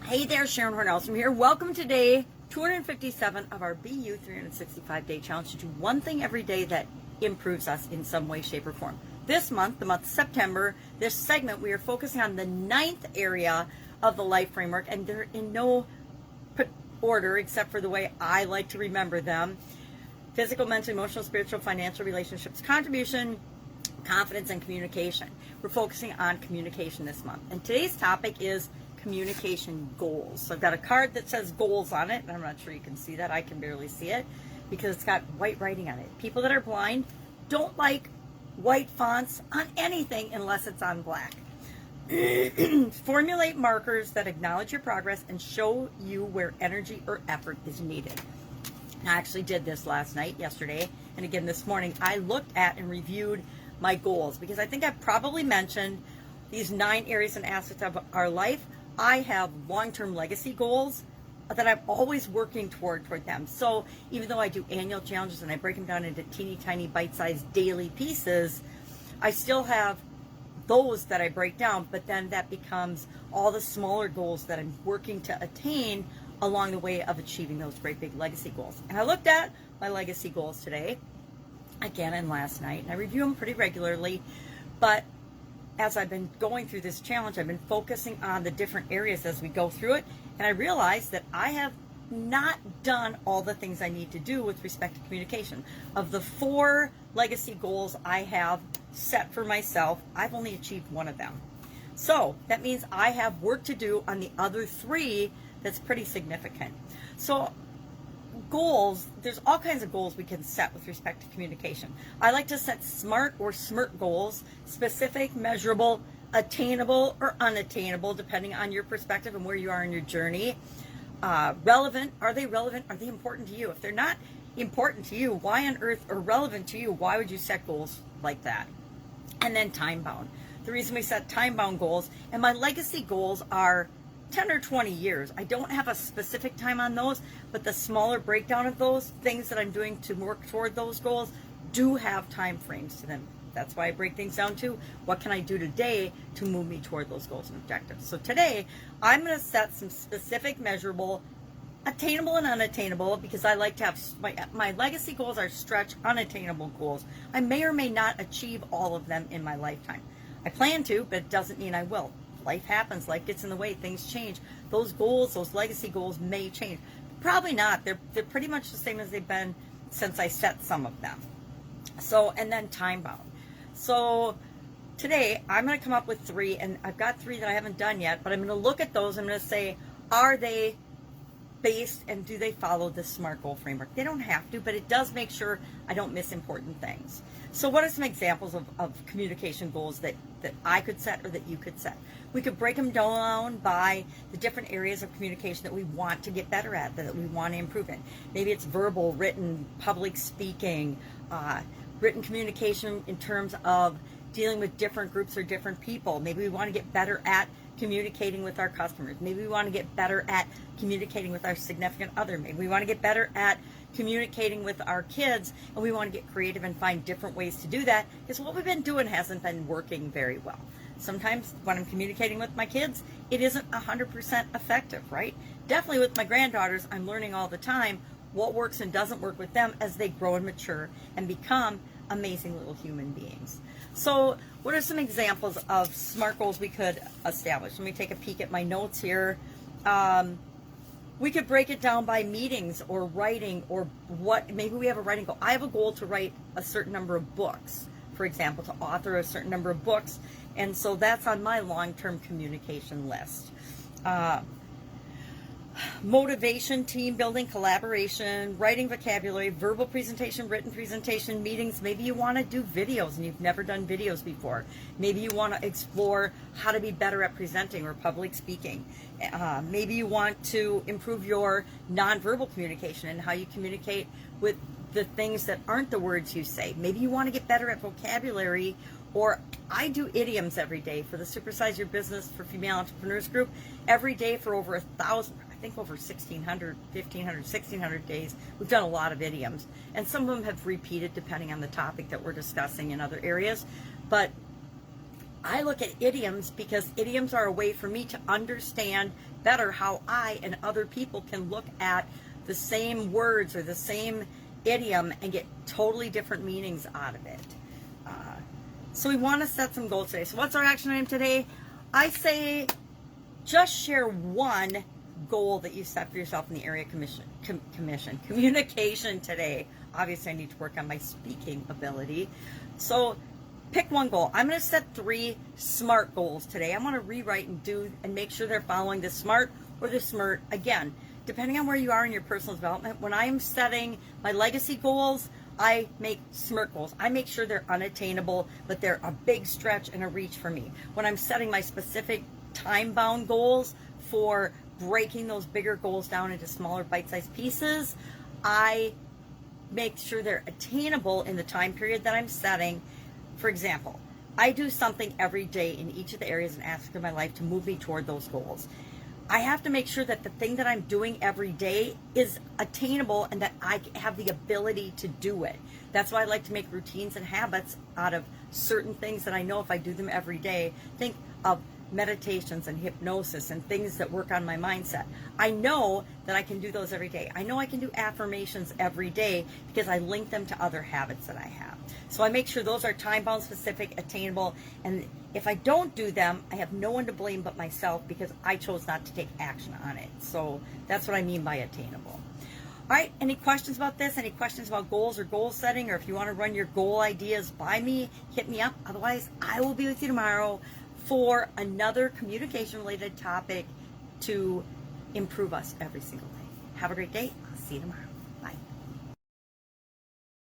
Hey there, Sharon Horne-Ellstrom here. Welcome to day 257 of our BU 365-day challenge to do one thing every day that improves us in some way, shape, or form. This month, the month of September, this segment, we are focusing on the 9th area of the life framework, and they're in no order except for the way I like to remember them. Physical, mental, emotional, spiritual, financial, relationships, contribution, confidence, and communication. We're focusing on communication this month. And today's topic is communication goals. So I've got a card that says goals on it, and I'm not sure you can see that. I can barely see it because it's got white writing on it. People that are blind don't like white fonts on anything unless it's on black. Formulate markers that acknowledge your progress and show you where energy or effort is needed. I actually did this yesterday, and again this morning. I looked at and reviewed my goals because I think I've probably mentioned these 9 areas and aspects of our life. I have long-term legacy goals that I'm always working toward them. So even though I do annual challenges and I break them down into teeny tiny bite-sized daily pieces, I still have those that I break down, but then that becomes all the smaller goals that I'm working to attain along the way of achieving those great big legacy goals. And I looked at my legacy goals today, again, and last night, and I review them pretty regularly, but as I've been going through this challenge, I've been focusing on the different areas as we go through it, and I realized that I have not done all the things I need to do with respect to communication. Of the 4 legacy goals I have set for myself, I've only achieved 1 of them. So that means I have work to do on the other 3 that's pretty significant. So goals, there's all kinds of goals we can set with respect to communication. I like to set SMART or SMIRT goals: specific, measurable, attainable, or unattainable, depending on your perspective and where you are in your journey. Relevant, are they relevant? Are they important to you? If they're not important to you, why on earth, or relevant to you, why would you set goals like that? And then time bound. The reason we set time bound goals, and my legacy goals are 10 or 20 years. I don't have a specific time on those, but the smaller breakdown of those things that I'm doing to work toward those goals do have time frames to them. That's why I break things down to what can I do today to move me toward those goals and objectives. So today, I'm going to set some specific, measurable, attainable, and unattainable, because I like to have my legacy goals are stretch, unattainable goals. I may or may not achieve all of them in my lifetime. I plan to, but it doesn't mean I will. Life happens, life gets in the way, things change. Those goals, those legacy goals may change. Probably not. They're pretty much the same as they've been since I set some of them. So, and then time bound. So today I'm going to come up with 3, and I've got 3 that I haven't done yet, but I'm going to look at those. I'm going to say, are they based and do they follow the SMART goal framework? They don't have to, but it does make sure I don't miss important things. So what are some examples of communication goals that I could set or that you could set? We could break them down by the different areas of communication that we want to get better at, that we want to improve in. Maybe it's verbal, written, public speaking, written communication in terms of dealing with different groups or different people. Maybe we want to get better at communicating with our customers. Maybe we want to get better at communicating with our significant other. Maybe we want to get better at communicating with our kids, and we want to get creative and find different ways to do that, because what we've been doing hasn't been working very well. Sometimes when I'm communicating with my kids, it isn't 100% effective, right? Definitely with my granddaughters, I'm learning all the time what works and doesn't work with them as they grow and mature and become amazing little human beings. So what are some examples of SMART goals we could establish? Let me take a peek at my notes here. We could break it down by meetings or writing, or maybe we have a writing goal. I have a goal to write a certain number of books, for example, to author a certain number of books. And so that's on my long-term communication list. Motivation, team building, collaboration, writing vocabulary, verbal presentation, written presentation, meetings. Maybe you want to do videos and you've never done videos before. Maybe you want to explore how to be better at presenting or public speaking. Maybe you want to improve your nonverbal communication and how you communicate with the things that aren't the words you say. Maybe you want to get better at vocabulary, or I do idioms every day for the Supersize Your Business for Female Entrepreneurs group. Every day for over 1,000, I think over 1,600, 1,500, 1,600 days, we've done a lot of idioms. And some of them have repeated depending on the topic that we're discussing in other areas. But I look at idioms because idioms are a way for me to understand better how I and other people can look at the same words or the same idiom and get totally different meanings out of it. So we want to set some goals today. So what's our action item today? I say just share one goal that you set for yourself in the area communication today. Obviously, I need to work on my speaking ability. So pick one goal. I'm going to set 3 SMART goals today. I want to rewrite and make sure they're following the SMART or the SMART. Again, depending on where you are in your personal development, when I'm setting my legacy goals, I make SMART goals. I make sure they're unattainable, but they're a big stretch and a reach for me. When I'm setting my specific time-bound goals for breaking those bigger goals down into smaller bite-sized pieces, I make sure they're attainable in the time period that I'm setting. For example, I do something every day in each of the areas and aspects of my life to move me toward those goals. I have to make sure that the thing that I'm doing every day is attainable and that I have the ability to do it. That's why I like to make routines and habits out of certain things that I know if I do them every day. Think of meditations and hypnosis and things that work on my mindset. I know that I can do those every day. I know I can do affirmations every day because I link them to other habits that I have. So I make sure those are time-bound, specific, attainable, and if I don't do them, I have no one to blame but myself because I chose not to take action on it. So that's what I mean by attainable. All right, any questions about this? Any questions about goals or goal setting? Or if you want to run your goal ideas by me, hit me up. Otherwise, I will be with you tomorrow for another communication-related topic to improve us every single day. Have a great day. I'll see you tomorrow.